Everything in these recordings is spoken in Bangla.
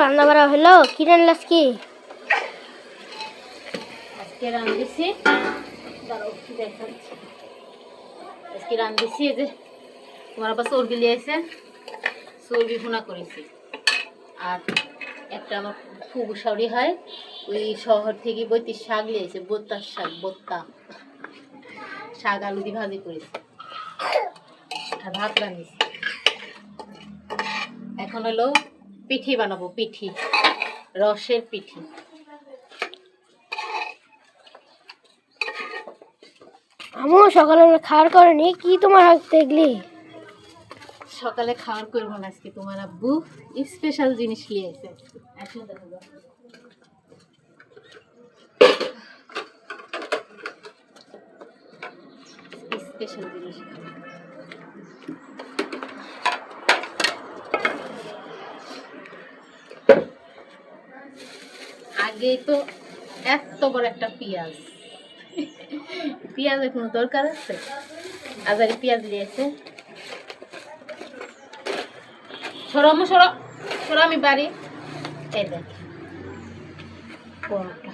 রান্না বাড়া হলো কি রান্নাস কি আজকে রান্ধিছি দাঁড়াও কি দেখাচ্ছি আজকে রান্ধিছি এই যে তোমার আবার চর্বি লিয়েছে চর্বি ভুনা করেছি আর একটা আমার খুব সাউরি হয় ওই শহর থেকে বইতে শাক লিয়েছে বোত্তার শাক বোত্তা শাক আলু দিয়ে ভাজি করেছি আর ভাত রান্ধিছি এখন হলো পিঠি বানাবো পিঠি রসের পিঠি আমু সকালে খাওয়ার করেনি কি তোমার হাত দেখলি সকালে খাওয়ার করবো না আজকে তোমার আব্বু স্পেশাল জিনিস নিয়ে এসে স্পেশাল জিনিস আগে তো এত বড় একটা পেঁয়াজ পেঁয়াজের কোনো দরকার আছে আজারে পেঁয়াজ নিয়েছে সরো সরো সরো আমি বাড়ি এই দেখ পরোটা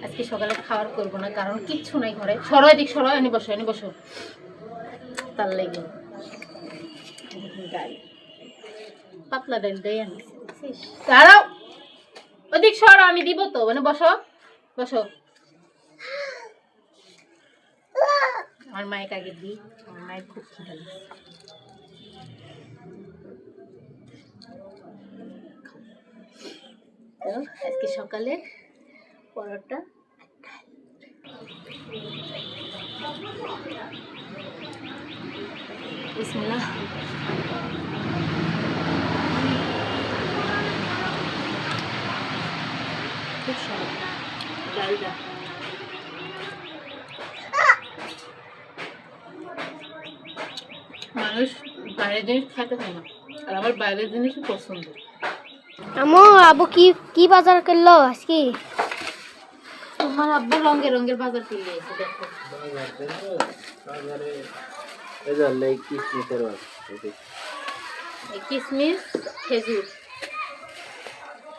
আজকে সকালে খাওয়ার করবো না কারণ কিচ্ছু নাই ঘরে সরো এদিক সরো এনে বসো তার লেগে ডাল পাতলা ডাল দেয় আমি দাঁড়াও ওদিক সরো আমি দিব তো মানে বসো আমার মায়ের আগে দিই আমার মায়ের খুব খিদে লাগে তো আজকে সকালে পরোটা বিসমিল্লাহ খুব সহজ ডালটা মানুষ বাইরের জিনিস খেতে চায় না আর আমার বাইরের জিনিসই পছন্দ আমু আবু কি বাজার করলো আজকে তোমার আব্বু রঙের বাজার কিনে এসে দেখো কিশমিশ খেজুর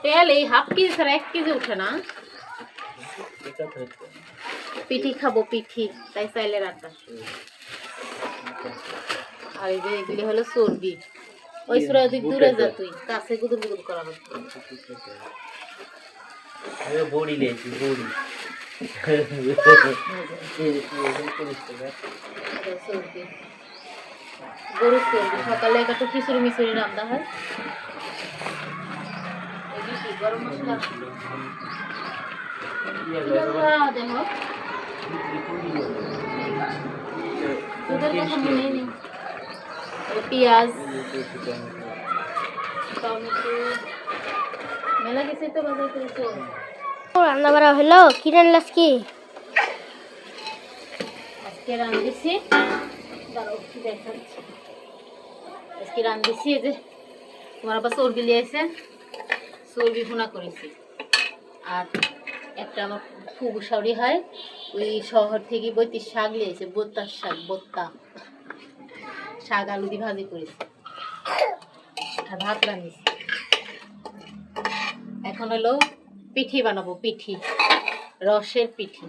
তেল এই হাফ কেজি ছাড়া 1 কেজি উঠে না পিঠি খাবো পিঠি তাই চাইলে রাখা আর এই যে এগুলি হলো চর্বি ওই সুরা দিক দূরে যা তুই কাছে গুদুর করা হচ্ছে বড়ি লেছি বড়ি গরুর চর্বি সকালে একটা খিচুড়ি মিচুড়ি রান্না হয় গরম মশলা দেখো দুধের কথা মনে নেই পেঁয়াজ টমেটো মেলা কিছু তো বাজার করেছো রান্না বাড়া হলো কি রান্নাস কি আজকে রান্ধিছি দাঁড়াও কি দেখাচ্ছি আজকে রান্ধিছি এই যে তোমার আবার চর্বি লিয়েছে চর্বি ভুনা করেছি আর একটা আমার খুব সাউরি হয় ওই শহর থেকে বইতে শাক লিয়েছে বোত্তার শাক বোত্তা শাক আলু দিয়ে ভাজি করেছি আর ভাত রান্ধিছি এখন হলো পিঠি বানাবো পিঠি রসের পিঠি